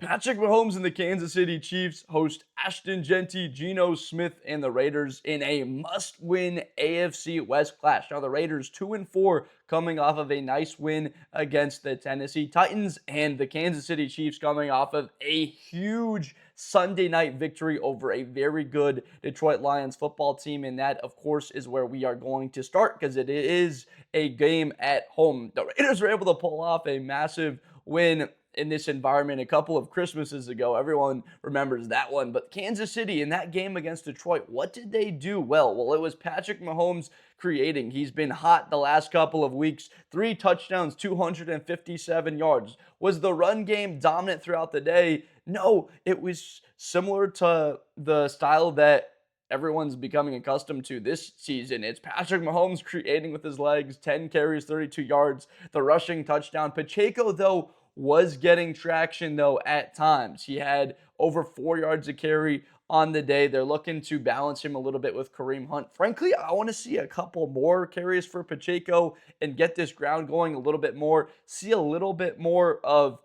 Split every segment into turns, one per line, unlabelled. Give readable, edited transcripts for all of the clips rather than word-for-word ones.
Patrick Mahomes and the Kansas City Chiefs host Ashton, Jeanty, Geno Smith, and the Raiders in a must-win AFC West clash. Now the Raiders 2-4 coming off of a nice win against the Tennessee Titans, and the Kansas City Chiefs coming off of a huge Sunday night victory over a very good Detroit Lions football team. And that, of course, is where we are going to start because it is a game at home. The Raiders were able to pull off a massive win in this environment a couple of Christmases ago. Everyone remembers that one. But Kansas City in that game against Detroit, what did they do well? Well, it was Patrick Mahomes creating. He's been hot the last couple of weeks. 3 touchdowns, 257 yards. Was the run game dominant throughout the day? No, it was similar to the style that everyone's becoming accustomed to this season. It's Patrick Mahomes creating with his legs, 10 carries, 32 yards, the rushing touchdown. Pacheco, though, was getting traction, though, at times. He had over 4 yards a carry on the day. They're looking to balance him a little bit with Kareem Hunt. Frankly, I want to see a couple more carries for Pacheco and get this ground going a little bit more, see a little bit more of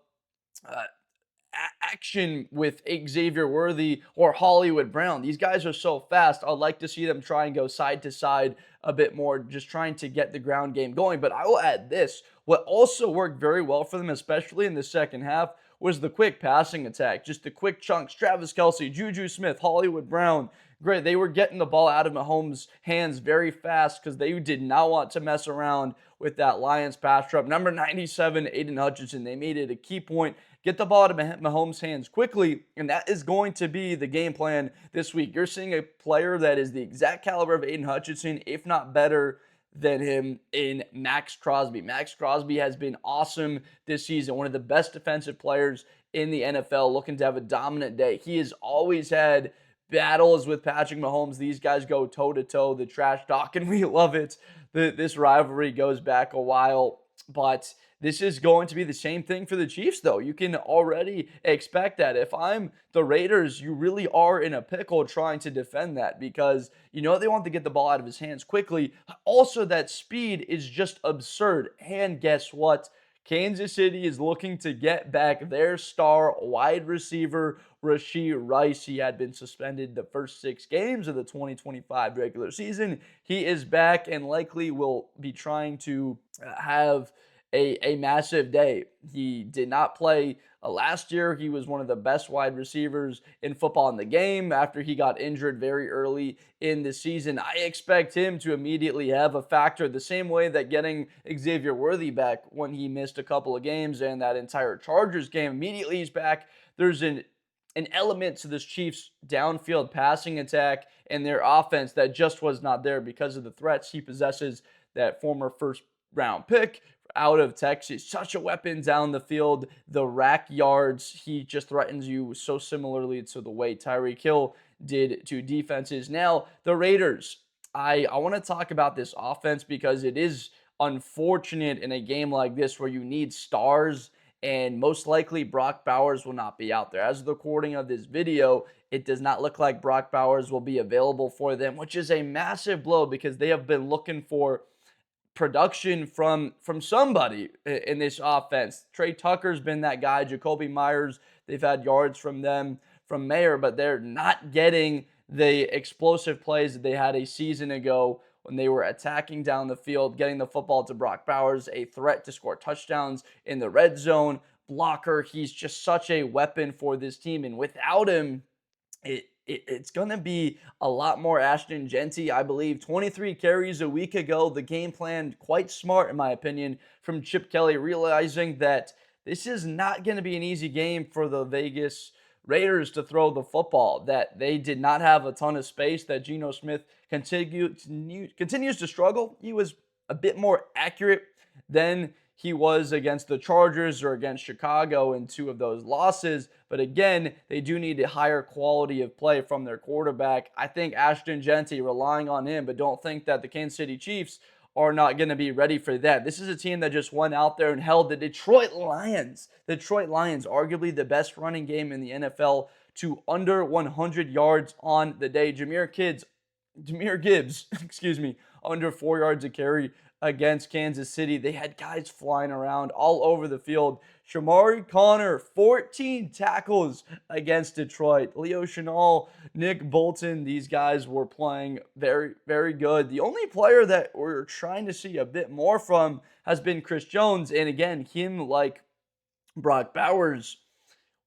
uh, action with Xavier Worthy or Hollywood Brown. These guys are so fast. I'd like to see them try and go side to side a bit more, just trying to get the ground game going. But I will add this. What also worked very well for them, especially in the second half, was the quick passing attack. Just the quick chunks. Travis Kelce, Juju Smith, Hollywood Brown. Great. They were getting the ball out of Mahomes' hands very fast because they did not want to mess around with that Lions pass rush. Number 97, Aiden Hutchinson. They made it a key point. Get the ball out of Mahomes' hands quickly, and that is going to be the game plan this week. You're seeing a player that is the exact caliber of Aiden Hutchinson, if not better than him, in Max Crosby. Max Crosby has been awesome this season, one of the best defensive players in the NFL, looking to have a dominant day. He has always had battles with Patrick Mahomes. These guys go toe-to-toe, the trash talk, and we love it. This rivalry goes back a while, but this is going to be the same thing for the Chiefs, though. You can already expect that. If I'm the Raiders, you really are in a pickle trying to defend that because you know they want to get the ball out of his hands quickly. Also, that speed is just absurd. And guess what? Kansas City is looking to get back their star wide receiver, Rashee Rice. He had been suspended the first 6 games of the 2025 regular season. He is back and likely will be trying to have a massive day. He did not play last year. He was one of the best wide receivers in football in the game after he got injured very early in the season. I expect him to immediately have a factor the same way that getting Xavier Worthy back when he missed a couple of games and that entire Chargers game. Immediately he's back. There's an element to this Chiefs downfield passing attack and their offense that just was not there because of the threats he possesses. That former first round pick out of Texas, such a weapon down the field, the rack yards, he just threatens you so similarly to the way Tyreek Hill did to defenses. Now, the Raiders, I want to talk about this offense because it is unfortunate in a game like this where you need stars, and most likely Brock Bowers will not be out there. As of the recording of this video, it does not look like Brock Bowers will be available for them, which is a massive blow because they have been looking for production from somebody in this offense. Trey Tucker's been that guy. Jacoby Myers, they've had yards from them, from Mayer, but they're not getting the explosive plays that they had a season ago when they were attacking down the field, getting the football to Brock Bowers, a threat to score touchdowns in the red zone, blocker. He's just such a weapon for this team, and without him, it's going to be a lot more Ashton Jeanty, I believe. 23 carries a week ago. The game plan, quite smart, in my opinion, from Chip Kelly, realizing that this is not going to be an easy game for the Vegas Raiders to throw the football, that they did not have a ton of space, that Geno Smith continues to struggle. He was a bit more accurate than he was against the Chargers or against Chicago in 2 of those losses. But again, they do need a higher quality of play from their quarterback. I think Ashton Jeanty, relying on him, but don't think that the Kansas City Chiefs are not going to be ready for that. This is a team that just went out there and held the Detroit Lions. Detroit Lions, arguably the best running game in the NFL, to under 100 yards on the day. Jahmyr Gibbs, under 4 yards a carry against Kansas City. They had guys flying around all over the field. Shamari Connor, 14 tackles against Detroit. Leo Chenal, Nick Bolton, these guys were playing very, very good. The only player that we're trying to see a bit more from has been Chris Jones. And again, him like Brock Bowers,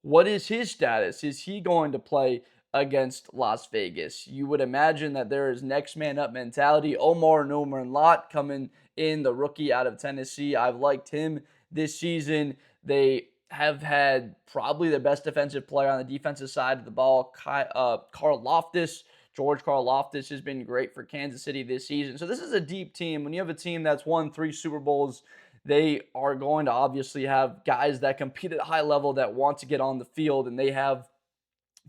what is his status? Is he going to play against Las Vegas? You would imagine that there is next man up mentality. Omar Norman Lott coming in, the rookie out of Tennessee. I've liked him this season. They have had probably the best defensive player on the defensive side of the ball. Carl Loftus. George Karlaftis has been great for Kansas City this season. So this is a deep team. When you have a team that's won 3 Super Bowls, they are going to obviously have guys that compete at a high level that want to get on the field, and they have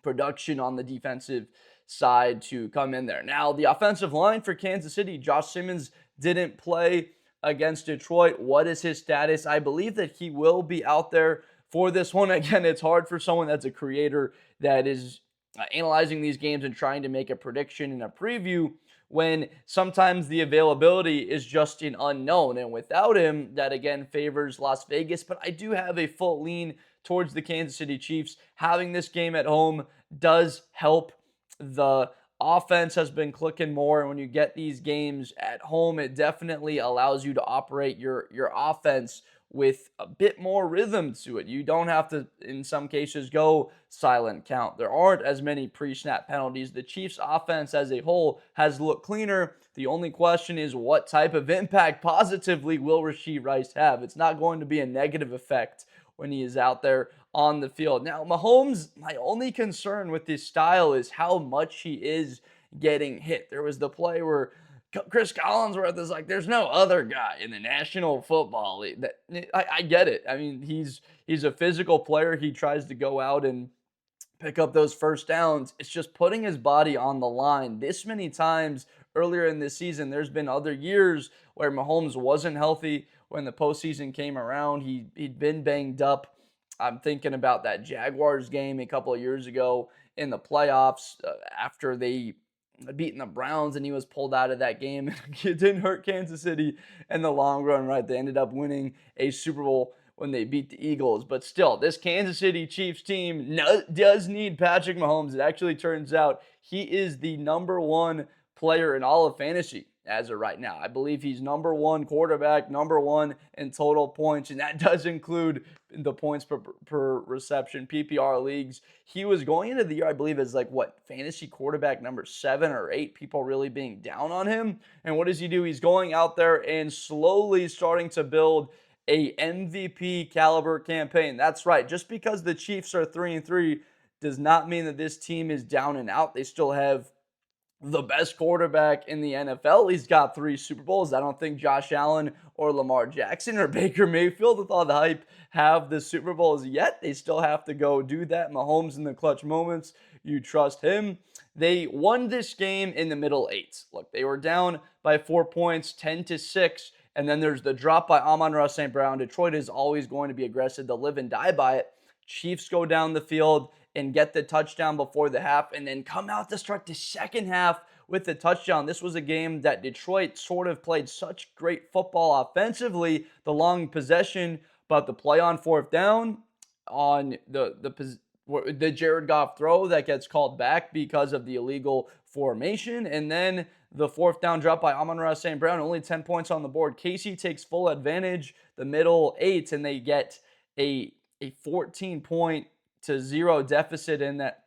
production on the defensive side to come in there. Now, the offensive line for Kansas City, Josh Simmons didn't play against Detroit. What is his status? I believe that he will be out there for this one. Again, it's hard for someone that's a creator that is analyzing these games and trying to make a prediction and a preview when sometimes the availability is just an unknown. And without him, that again favors Las Vegas. But I do have a full lean towards the Kansas City Chiefs. Having this game at home does help. The offense has been clicking more. And when you get these games at home, it definitely allows you to operate your offense with a bit more rhythm to it. You don't have to, in some cases, go silent count. There aren't as many pre-snap penalties. The Chiefs' offense as a whole has looked cleaner. The only question is what type of impact positively will Rashee Rice have? It's not going to be a negative effect when he is out there on the field. Now, Mahomes, my only concern with his style is how much he is getting hit. There was the play where Chris Collinsworth is like, there's no other guy in the National Football League. I get it. I mean, he's a physical player. He tries to go out and pick up those first downs. It's just putting his body on the line this many times earlier in this season. There's been other years where Mahomes wasn't healthy when the postseason came around. He'd been banged up. I'm thinking about that Jaguars game a couple of years ago in the playoffs after they beating the Browns and he was pulled out of that game. It didn't hurt Kansas City in the long run, right? They ended up winning a Super Bowl when they beat the Eagles. But still, this Kansas City Chiefs team does need Patrick Mahomes. It actually turns out he is the number 1 player in all of fantasy as of right now. I believe he's number 1 quarterback, number 1 in total points, and that does include the points per reception, PPR leagues. He was going into the year, I believe, as fantasy quarterback number 7 or 8, people really being down on him. And what does he do? He's going out there and slowly starting to build a MVP caliber campaign. That's right. Just because the Chiefs are 3-3 does not mean that this team is down and out. They still have the best quarterback in the NFL. He's got 3 Super Bowls. I don't think Josh Allen or Lamar Jackson or Baker Mayfield, with all the hype, have the Super Bowls yet. They still have to go do that. Mahomes in the clutch moments, you trust him. They won this game in the middle 8s. Look, they were down by 4 points, 10-6, and then there's the drop by Amon-Ra St. Brown. Detroit is always going to be aggressive. They'll live and die by it. Chiefs go down the field and get the touchdown before the half, and then come out to start the second half with the touchdown. This was a game that Detroit sort of played such great football offensively, the long possession, but the play on 4th down on the Jared Goff throw that gets called back because of the illegal formation, and then the 4th down drop by Amon-Ra St. Brown, only 10 points on the board. Casey takes full advantage, the middle 8, and they get a 14-point to 0 deficit in that,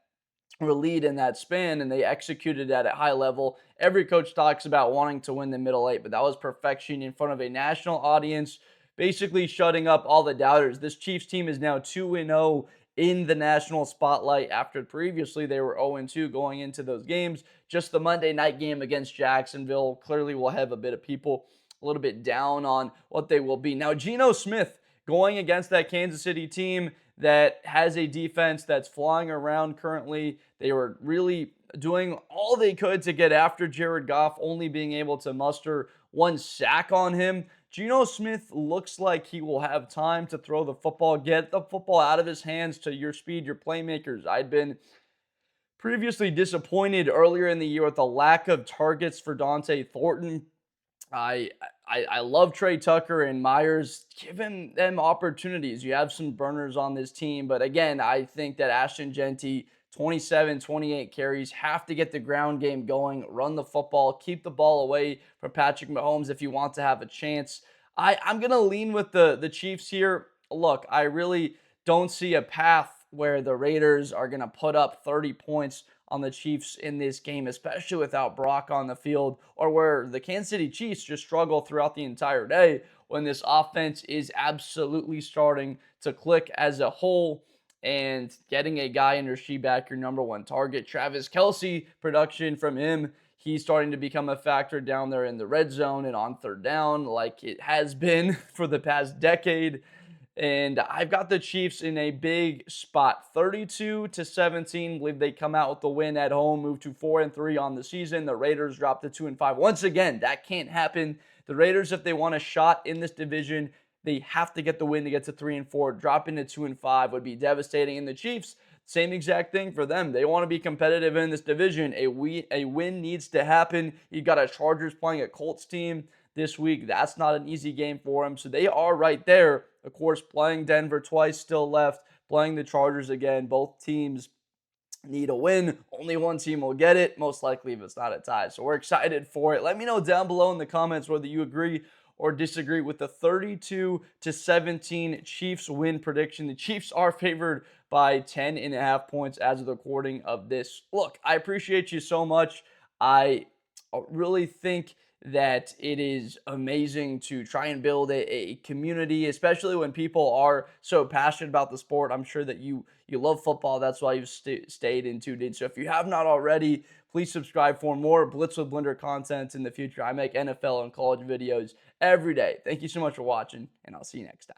or lead in that span, and they executed at a high level. Every coach talks about wanting to win the middle 8, but that was perfection in front of a national audience, basically shutting up all the doubters. This Chiefs team is now 2-0 in the national spotlight after previously they were 0-2 going into those games. Just the Monday night game against Jacksonville clearly will have a bit of people a little bit down on what they will be. Now, Geno Smith going against that Kansas City team that has a defense that's flying around currently. They were really doing all they could to get after Jared Goff, only being able to muster 1 sack on him. Geno Smith looks like he will have time to throw the football, get the football out of his hands to your speed, your playmakers. I'd been previously disappointed earlier in the year with the lack of targets for Dante Thornton. I I love Trey Tucker and Myers, giving them opportunities. You have some burners on this team, but again, I think that Ashton Jeanty, 27, 28 carries, have to get the ground game going, run the football, keep the ball away from Patrick Mahomes if you want to have a chance. I'm going to lean with the Chiefs here. Look, I really don't see a path where the Raiders are going to put up 30 points on the Chiefs in this game, especially without Brock on the field, or where the Kansas City Chiefs just struggle throughout the entire day when this offense is absolutely starting to click as a whole. And getting a guy in Reid back, your number one target, Travis Kelce, production from him, he's starting to become a factor down there in the red zone and on third down, like it has been for the past decade. And I've got the Chiefs in a big spot, 32-17. Believe they come out with the win at home, move to 4-3 on the season. The Raiders drop to 2-5. Once again, that can't happen. The Raiders, if they want a shot in this division, they have to get the win to get to 3-4. Dropping to 2-5 would be devastating. And the Chiefs, same exact thing for them. They want to be competitive in this division. A win needs to happen. You got a Chargers playing a Colts team this week. That's not an easy game for them. So they are right there. Of course, playing Denver twice still left, playing the Chargers again. Both teams need a win. Only one team will get it, most likely if it's not a tie. So we're excited for it. Let me know down below in the comments whether you agree or disagree with the 32-17 Chiefs win prediction. The Chiefs are favored by 10.5 points as of the recording of this. Look, I appreciate you so much. I really think that it is amazing to try and build a community, especially when people are so passionate about the sport. I'm sure that you love football. That's why you've stayed and tuned in. So if you have not already, please subscribe for more Blitz with Blender content in the future. I make NFL and college videos every day. Thank you so much for watching, and I'll see you next time.